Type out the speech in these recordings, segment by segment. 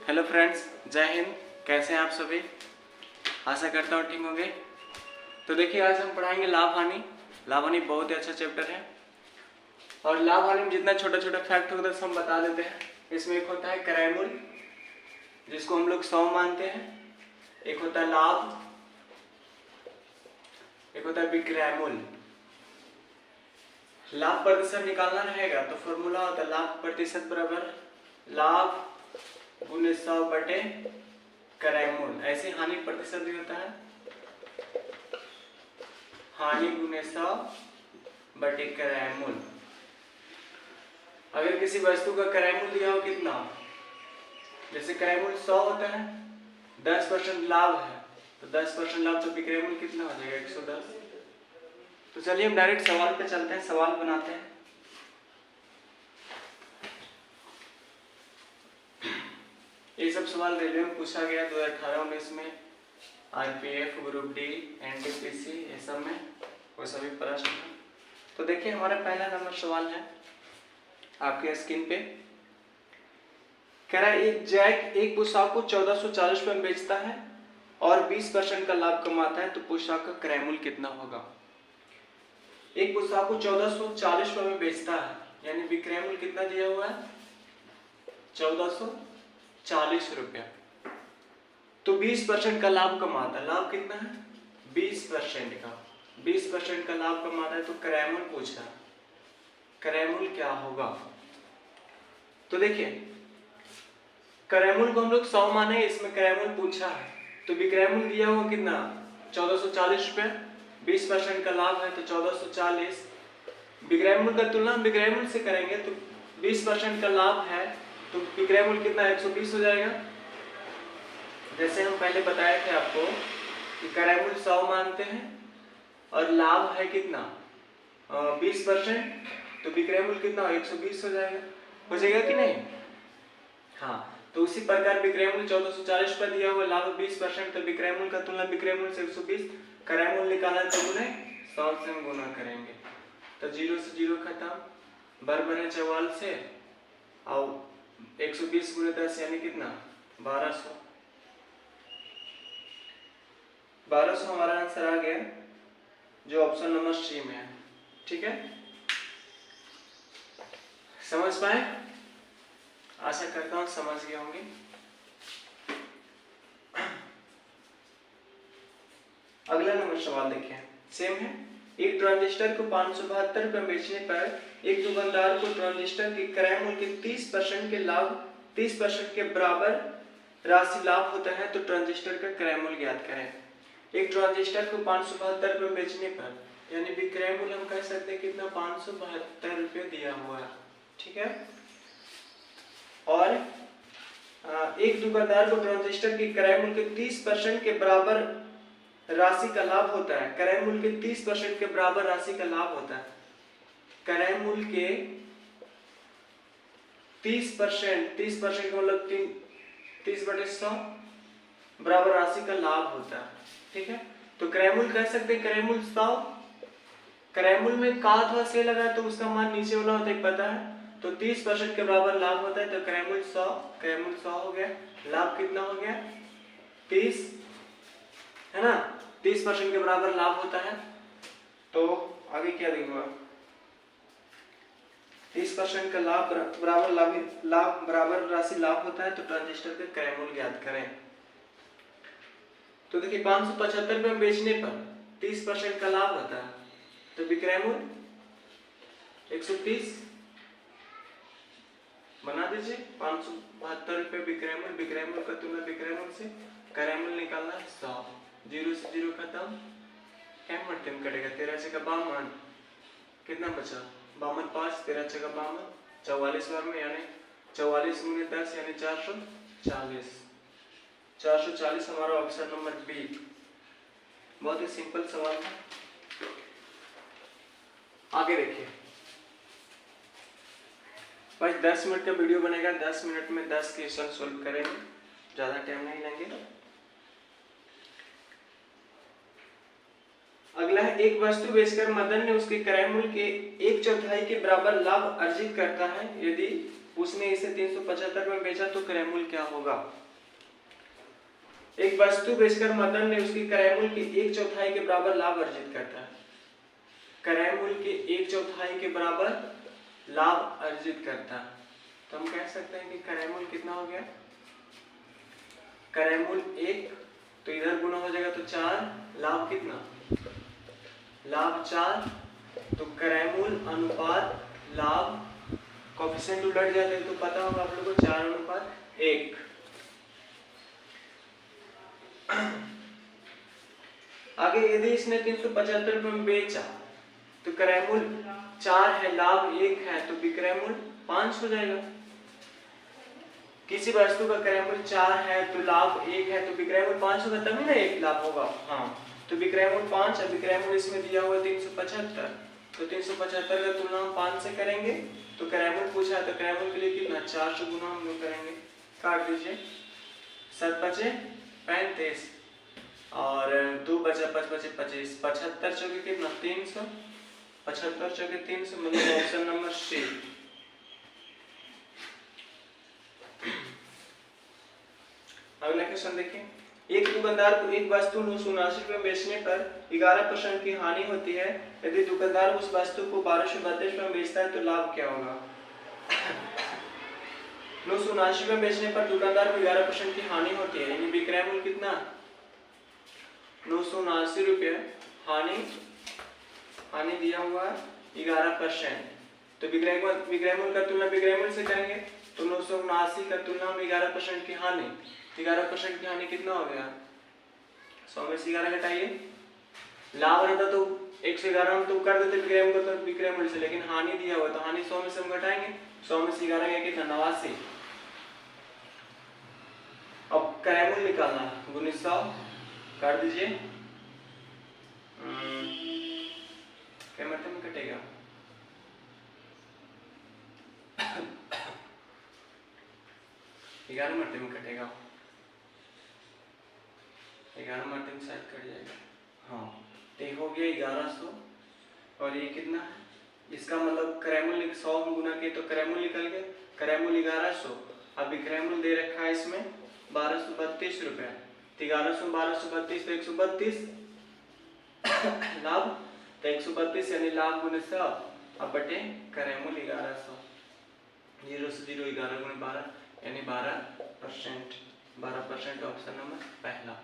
Hello friends, जय हिंद। कैसे हैं आप सभी? आशा करता हूँ ठीक होंगे। तो देखिए, आज हम पढ़ाएंगे लाभ हानि। लाभ हानि बहुत ही अच्छा चैप्टर है और लाभ हानि में जितना छोटा छोटा फैक्ट होता है हम बता देते हैं। इसमें एक होता है क्रय मूल्य, जिसको हम लोग 100 मानते हैं। एक होता है लाभ, एक होता है विक्रय मूल्य। लाभ प्रतिशत निकालना रहेगा तो फॉर्मूला होता है लाभ प्रतिशत बराबर लाभ गुने 100 बटे क्रय मूल्य। ऐसे हानि प्रतिशत भी होता है, हानि गुने 100 बटे क्रय मूल्य। अगर किसी वस्तु का क्रय मूल्य दिया हो कितना, जैसे क्रय मूल्य 100 होता है, 10% लाभ है तो 10% लाभ, तो विक्रय मूल्य कितना हो जाएगा 110। तो चलिए हम डायरेक्ट सवाल पे चलते हैं, सवाल बनाते हैं। ये सब सवाल रेलवे में पूछा गया 2018-19 में, आरपीएफ, ग्रुप डी, एनटीपीसी, ये सब में वो सभी प्रश्न। तो देखिए हमारा पहला नंबर सवाल है आपके स्क्रीन पे। कह रहा है एक जैक एक पोशाक को 1440 रुपये में बेचता है और 20% का लाभ कमाता है, तो पोशाक का क्रय मूल्य कितना होगा? एक पोशाक को 1440 रुपये में बेचता है, यानी विक्रय मूल्य कितना दिया हुआ है 1440 रुपया, तो 20% का लाभ कमाता है। लाभ कितना है 20% का, 20% का लाभ कमाता है, तो क्रय मूल्य पूछा, क्रय मूल्य क्या होगा? तो देखिए क्रय मूल्य को हम लोग 100 माने, इसमें क्रय मूल्य पूछा है, तो विक्रय मूल्य दिया हुआ कितना 1440 रुपये, 20% का लाभ है तो 1440। विक्रय मूल्य का तुलना विक्रय मूल्य से करेंगे तो 20% का लाभ है तो विक्रय मूल्य कितना 120 हो जाएगा। जैसे हम पहले बताए थे आपको कि क्रय मूल्य 100 मानते हैं और लाभ है कितना 20%, तो विक्रय मूल्य कितना 120 हो जाएगा। हो जाएगा कि नहीं? हाँ, तो उसी प्रकार विक्रय मूल्य 1440 रुपये दिया हुआ, लाभ 20%, तो विक्रय मूल्य का तुलना विक्रय मूल्य से 120, क्रय मूल्य निकालना तो गुने 100 से हम गुना करेंगे, तो 0 से 0 खत्म, बराबर है 44 से, और 120 गुने 10 यानी कितना 1200। 1200 हमारा आंसर आ गया, जो ऑप्शन नंबर सी में है। ठीक है, समझ पाए? आशा करता हूं समझ गए होंगे। अगला नंबर सवाल देखिए, सेम है। एक ट्रांजिस्टर को 572 रुपये बेचने पर एक दुकानदार को ट्रांजिस्टर के क्रय मूल्य के 30% के लाभ 30% के बराबर राशि लाभ होता है, तो ट्रांजिस्टर का क्रय मूल्य ज्ञात करें। एक ट्रांजिस्टर को 572 रुपये बेचने पर, यानी विक्रय मूल्य हम कह सकते हैं कितना 572 रुपये दिया हुआ है। ठीक है, और एक दुकानदार को ट्रांजिस्टर के क्रय मूल्य के 30% के बराबर राशि का लाभ होता है। क्रय मूल्य के 30% के बराबर राशि का लाभ होता है। क्रय मूल्य के 30% का मतलब 30/100 बराबर राशि का लाभ होता है। ठीक है, तो क्रय मूल्य कह सकते हैं क्रय मूल्य 100, क्रय मूल्य में का अथवा से लगा तो उसका मान नीचे वाला होता है पता है, तो 30% के बराबर लाभ होता है, तो क्रय मूल्य 100, क्रय मूल्य 100 हो गया। लाभ कितना हो गया 30, है ना, 30% के बराबर लाभ होता है। तो आगे क्या लिखूंगा, 30% का लाभ बराबर राशि लाभ होता है, तो ट्रांजिस्टर का क्रय मूल्य ज्ञात करें। तो देखिए 575 रुपये में बेचने पर 30% का लाभ होता है, तो विक्रय मूल्य 130 बना दीजिए। 572 रुपये विक्रय मूल्य, विक्रय मूल्य का तुलना विक्रय मूल्य से, क्रय मूल्य निकालना है 100, 0 से 0 खत्म, क्या मध्यम कटेगा 13 से 52, कितना बचा 52 5, 13 से 52, 44 बार में, यानी 44 गुने 10 यानी 440। 440 हमारा ऑप्शन नंबर बी। बहुत ही सिंपल सवाल था। आगे देखिए, बस 10 मिनट का वीडियो बनेगा, 10 मिनट में 10 क्वेश्चन सोल्व करेंगे, ज्यादा टाइम नहीं लेंगे। अगला है, एक वस्तु बेचकर मदन ने उसके क्रय मूल्य के 1/4 के बराबर लाभ अर्जित करता है, यदि उसने इसे 375 में बेचा तो क्रय मूल्य क्या होगा। एक वस्तु बेचकर मदन ने उसकी क्रय मूल्य के 1/4 के बराबर लाभ अर्जित करता है। क्रय मूल्य के 1/4 के बराबर लाभ अर्जित करता है, तो हम कह सकते हैं कि क्रय मूल्य कितना हो गया, क्रय मूल्य 1, तो इधर गुना हो जाएगा तो 4, लाभ कितना, लाभ 4, तो क्रय मूल्य अनुपात लाभ, कोएफिशिएंट उलट जाते हैं तो पता होगा आप लोगों को 4:1। आगे यदि इसने 375 रुपए में बेचा तो क्रय मूल्य 4 है, लाभ 1 है, तो विक्रय मूल्य 5 हो जाएगा। किसी वस्तु का क्रय मूल्य 4 है तो लाभ 1 है, तो विक्रय मूल्य 5 होगा, तभी ना 1 लाभ होगा। हाँ, तो विक्रय मूल्य 5 है, विक्रय मूल्य इसमें दिया हुआ 375, तो 375 का तुलना हम 5 से करेंगे तो क्रय मूल्य पूछा है, तो क्रय मूल्य के लिए कितना 4 से गुना हम लोग करेंगे। काट दीजिए, 7 बचे 35 और 2 बचा 5 बचे 25, 75 चौके कितना 300, 75 चौके 300, मतलब ऑप्शन नंबर सी। अगला क्वेश्चन देखिए, एक दुकानदार को एक वस्तु 979 रुपए बेचने पर 11% की हानि होती है। यदि दुकानदार उस वस्तु को 1232 रुपए में बेचता है तो लाभ क्या होगा। 979 रुपए बेचने पर दुकानदार को 11% की हानि होती है, यानी विक्रय मूल्य कितना 979 रुपये, हानि दिया हुआ 11%, तो विक्रय मूल्य का तुलना विक्रय मूल्य से करेंगे तो 979 का तुलना में 11% की हानि, 11% की हानि कितना हो गया, 100 में से 11 घटाइए, लाभ रहता तो 111 हम तो कर देते विक्रय मूल्य से, लेकिन हानि दिया हुआ तो हानि 100 में से हम घटाएंगे, 100 में से 11 गया कितना 89। अब क्रय मूल्य निकालना, गुणित 100 काट दीजिए, क्या मतलब में कटेगा 11 मरते में कटेगा, 11 मरते में शायद कट जाएगा। हाँ, तो हो गया 1100 और ये कितना है, इसका मतलब क्रय मूल्य 100 में गुना किए तो क्रय मूल्य निकल गया, क्रय मूल्य 1100। अब विक्रय मूल्य दे रखा है इसमें 1232 रुपए, 1100 1232 तो 132 लाभ, तो 132 यानी लाभ गुने 100 अब बटे क्रय मूल्य 1100, 0 से 0 11 गुने 12 यानी 12%, 12% ऑप्शन नंबर पहला।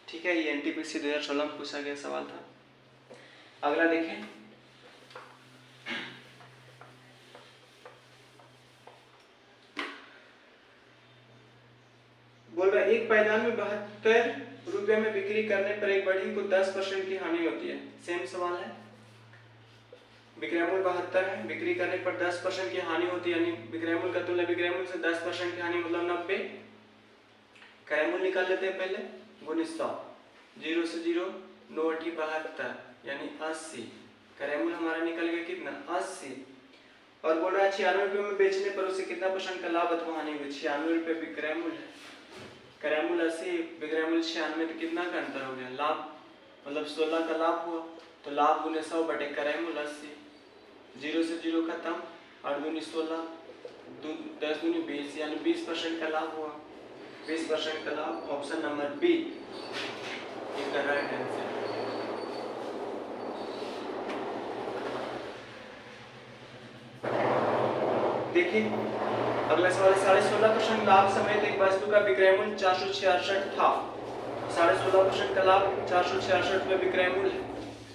ठीक है, ये एनटीपीसी 2016 में पूछा गया सवाल था। अगला देखें, बोल रहा है एक पायदान में 72 रुपए में बिक्री करने पर एक बढ़ी को 10% की हानि होती है। सेम सवाल है, विक्रय मूल्य 72 है, बिक्री करने पर 10% की हानि होती है, यानी विक्रय मूल्य का तुलना विक्रय मूल्य से 10% की हानि मतलब 90। क्रय मूल्य निकाल लेते हैं पहले, गुणित 100, 0 से 0 9 × 72 यानी 80, क्रय मूल्य हमारा निकल गया कितना 80। और बोल रहा है 96 रुपए में बेचने पर उसे कितना % का लाभ अथवा हानि हुई। 96 रुपए विक्रय मूल्य है, क्रय मूल्य 80, विक्रय मूल्य 96, तो कितना का अंतर हो गया, लाभ मतलब 16 का लाभ हुआ, तो लाभ गुने 100 बटे क्रय मूल्य 80, 0 से 0 खत्म, 8 दूनी 16, 10 दूनी 20 यानी 20% का लाभ हुआ, 20% का लाभ, ऑप्शन नंबर बी इसका राइट आंसर। देखिए अगला सवाल, 16.5% लाभ समेत एक वस्तु का विक्रय मूल्य 466 था, 16.5% का लाभ 466 रुपये विक्रय मूल्य है,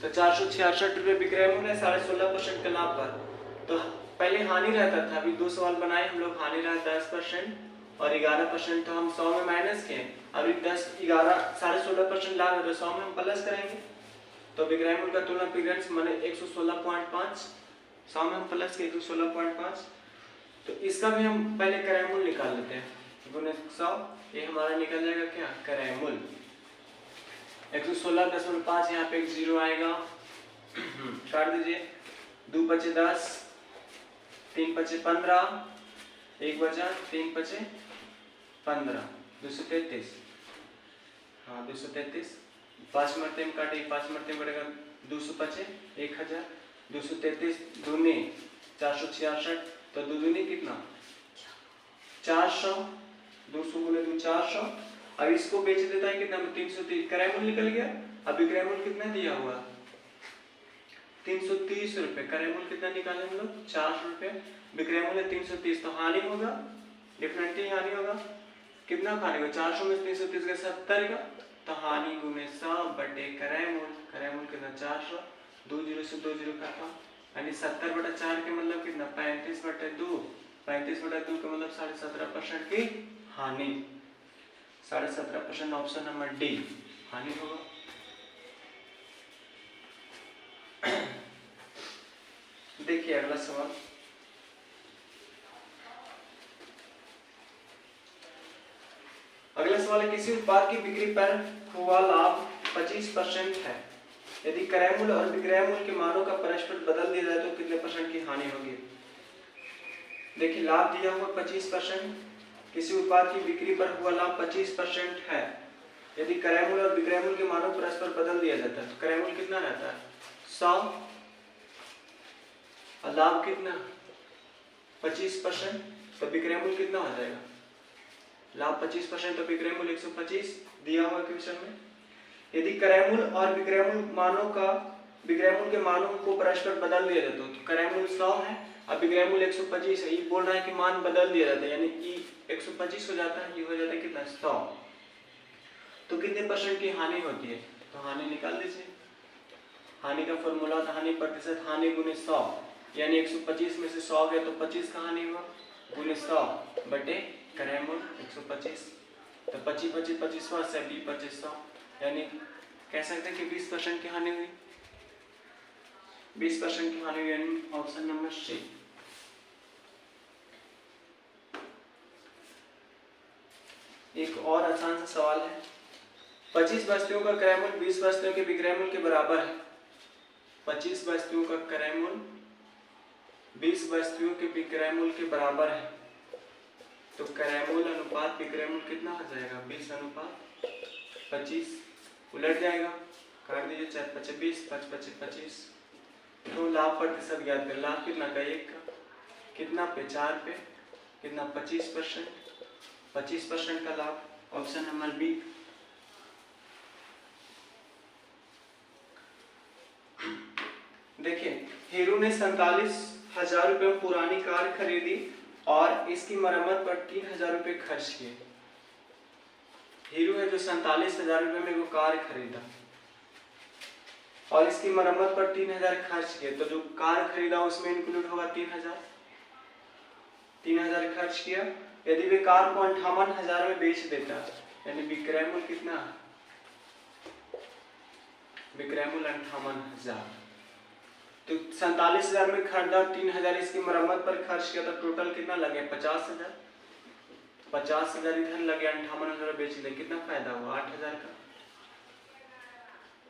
तो 466 रुपये विक्रय मूल्य है 16.5% के लाभ पर। तो पहले हानि रहता था, अभी 2 सवाल बनाए हम लोग, हानि रहा 10% और 11%, तो हम 100 में माइनस किए, अभी 10 11 16.5% लाभ है तो 100 में हम प्लस करेंगे, तो विक्रय मूल्य का तुलना विक्रय माने 116.5, 100 में हम प्लस किए 116.5, तो इसका भी हम पहले क्रय मूल्य निकाल लेते हैं, गुणे 100, ये हमारा निकल जाएगा क्या क्रय मूल्य 116.5, यहाँ पे एक 0 आएगा, काट दीजिए, 2 बचे 10, 3 बचे 15, 1 बचा, 3 बचे 15, 233, हाँ 233, 5 मरते में काटे, 5 मरते में कटेगा 200 बचे 1000, 233 दूनी 466, तो दो दूनी कितना 400, 200 गुने 2 400। अब इसको बेच देता है कितना 330, क्रय मूल्य निकल गया। अब विक्रय मूल्य कितना दिया हुआ 330 रुपए, क्रय मूल्य कितना निकाले हम लोग 400 रुपए, विक्रय मूल्य 330, तो हानि होगा, डेफिनेटली हानि होगा। कितना हानि होगा 400 में 330 का 70 का, तो हानि गुने 100 बटे क्रय मूल्य कितना 400, 2 जीरो से 2 जीरो काटा, यानी 70/4 के मतलब कितना 35/2, 35/2 का मतलब 17.5% की हानि, 17.5%, ऑप्शन नंबर डी हानि होगा। देखिए अगला सवाल, अगला सवाल है किसी उत्पाद की बिक्री पर हुआ लाभ 25% है, यदि क्रय मूल्य और विक्रय मूल्य के मानों का परस्पर बदल दिया जाए तो कितने % की हानि होगी। देखिए लाभ दिया हुआ 25%, किसी उत्पाद की बिक्री पर हुआ लाभ 25% है, यदि क्रय मूल्य और विक्रय मूल्य के मानों परस्पर बदल दिया जाता है तो क्रय मूल्य कितना रहता है 100 और लाभ कितना 25%, तो विक्रय मूल्य कितना हो जाएगा, लाभ 25% तो विक्रय मूल्य 125 दिया हुआ क्वेश्चन में। यदि क्रय मूल्य और विक्रय मूल्य के मानों को परस्पर बदल दिया जाता है तो क्रय मूल्य 100 है और विक्रय मूल्य 125 है, ये बोल रहा है कि मान बदल दिया जाता है, यानी ई 125 हो जाता है, ये हो जाता है कितना 100, तो कितने % की हानि होती है, तो हानि निकाल दीजिए। हानि का फॉर्मूला था हानि प्रतिशत, हानि गुने 100, यानी 125 में से 100 गया तो 25 का हानि हुआ, गुने 100 बटे क्रय मूल्य 125, तो 25 25 25 से 20 2500, यानी कह सकते हैं कि 20% की हानि हुई, 20% की हानि हुई, यानी ऑप्शन नंबर सी। एक और आसान सा सवाल है, 25 वस्तुओं का क्रय मूल्य 20 वस्तुओं के विक्रय मूल्य के बराबर है, 25 वस्तुओं का क्रय मूल्य 20 वस्तुओं के विक्रय मूल्य के बराबर है, तो क्रय मूल्य अनुपात विक्रय मूल्य कितना हो जाएगा 20/25, उलट जाएगा, काट दीजिए 4 5 20 5 5 25, तो लाभ प्रतिशत ज्ञात करें, लाभ कितना का 1 का, कितना पे 4 पे, कितना 25%, 25% का लाभ, ऑप्शन नंबर बी। देखिए हीरू ने 47,000 रुपए में पुरानी कार खरीदी और इसकी मरम्मत पर 3,000 रुपए खर्च किए। हीरू है जो 47,000 रुपए में वो कार खरीदा और इसकी मरम्मत पर 3,000 खर्च किए, तो जो कार खरीदा उसमें इंक्लूड होगा 3,000 खर्च किया। यदि वे कार को 58,000 में बेच देता, यानी विक्रय मूल्य कितना, विक्रय मूल्य 58,000, तो 47,000 में खरीदा, 3,000 इसकी मरम्मत पर खर्च किया, तो टोटल कितना लगे 50,000, 50,000 इधर लगे, 58,000 बेच ले, कितना फायदा हुआ 8,000 का,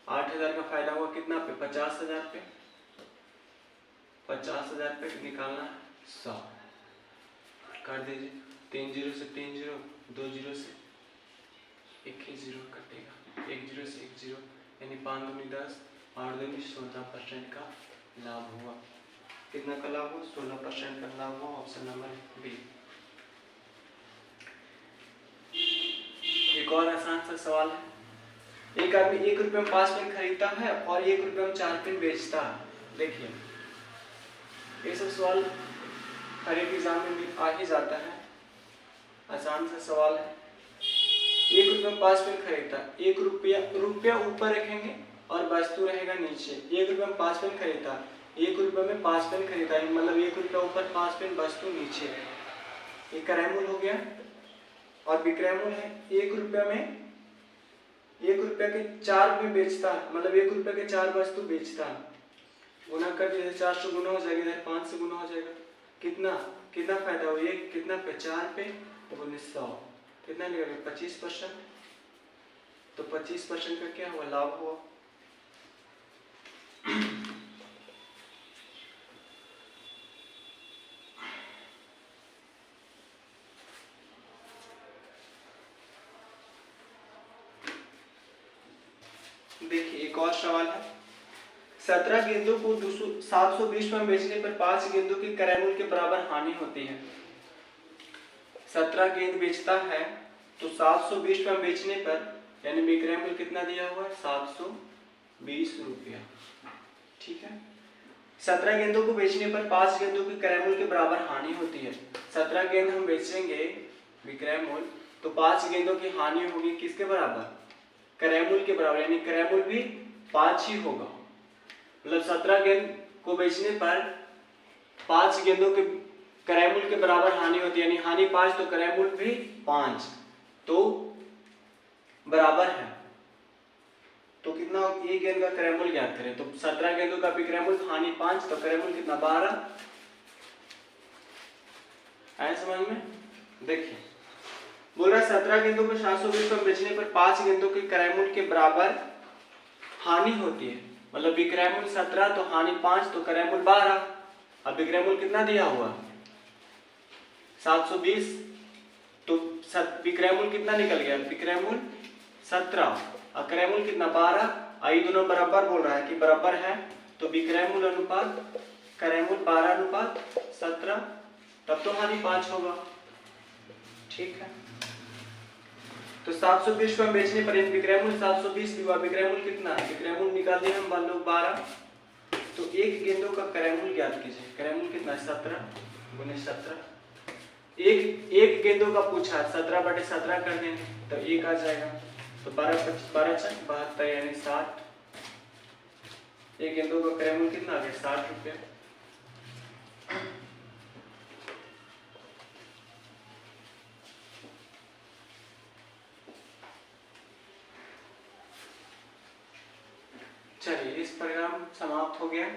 8,000 का फायदा हुआ कितना पे 50,000 पे, 50,000 पे निकालना 100, कर दीजिए, 3 जीरो से 3 जीरो, 2 जीरो से 1 ही जीरो कटेगा, 1 जीरो से 1 जीरो, यानी 5 दूनी 10 8 दूनी 16% का लाभ हुआ। कितना का लाभ हुआ 16% का लाभ हुआ, ऑप्शन नंबर बी। एक और आसान सा सवाल है, एक आदमी 1 रुपए में 5 पेन खरीदता है और 1 रुपए में 4 पेन बेचता है। देखिए ये सब सवाल हर एक एग्जाम में भी आ ही जाता है, आसान सा सवाल है। 1 रुपए में 5 पेन खरीदता, 1 रुपया ऊपर रखेंगे और वस्तु रहेगा नीचे। 1 रुपए में 5 पेन खरीदता, 1 रुपए में 5 पेन खरीदा, मतलब 1 रुपया ऊपर 5 पेन वस्तु नीचे, ये क्रय मूल्य हो गया। और विक्रय मूल्य है 1 रुपया में 1 रुपया के 4 में बेचता है, मतलब 1 रुपया के 4 वस्तु बेचता है, गुना कर दिया 4 से गुना हो जाएगा, इधर 5 से गुना हो जाएगा, कितना कितना फायदा हो, एक कितना पे 4 पे गुने 100, कितना निकलेगा 25%, तो 25% का क्या हुआ लाभ हुआ। देखिए एक और सवाल है, 17 गेंदों को 720 में बेचने पर 5 गेंदों की क्रय मूल्य के बराबर हानि होती है। 17 गेंद बेचता है तो 720 में बेचने पर यानी विक्रय मूल्य कितना दिया हुआ है 720 रुपया। ठीक है, 17 गेंदों को बेचने पर 5 गेंदों की क्रय मूल्य के बराबर हानि होती है। 17 गेंद हम बेचेंगे विक्रय मूल्य तो 5 गेंदों की हानि होगी किसके बराबर, क्रय मूल्य के बराबर, यानी क्रय मूल्य भी 5 ही होगा। मतलब 17 गेंद को बेचने पर 5 गेंदों के क्रय मूल्य के बराबर हानि होती है, यानी हानि 5 तो क्रय मूल्य भी 5 तो बराबर है। तो कितना, एक गेंद का क्रय मूल्य ज्ञात करें तो 17 गेंदों का विक्रय मूल्य हानि 5 तो क्रय मूल्य कितना 12। आए समझ में? देखिए बोल रहा है 17 गेंदों को 720 में बेचने पर 5 गेंदों के क्रय मूल्य के बराबर हानि होती है। मतलब विक्रय मूल्य 17 तो हानि 5 तो क्रय मूल्य 12। अब विक्रय मूल्य कितना दिया हुआ 720 तो विक्रय मूल्य कितना निकल गया, विक्रय मूल्य 17 और क्रय मूल्य कितना 12। आई दोनों बराबर बोल रहा है कि बराबर है तो विक्रय मूल्य अनुपात क्रय मूल्य 12:17 तब तो हानि 5 होगा। ठीक है, तो 720 में बेचने पर विक्रय मूल्य 720 हुआ, विक्रय मूल्य कितना है, विक्रय मूल्य निकाल दिए हम मान लो 12। तो एक गेंदों का क्रय मूल्य ज्ञात कीजिए, क्रय मूल्य कितना है 17 गुने 17। एक गेंदों का पूछा 17/17 कर देंगे तो एक आ जाएगा तो 12×5 = 72 यानी 60। एक गेंदों का क्रय मूल्य कितना आ गया 60 रुपया। चलिए इस परिणाम समाप्त हो गया।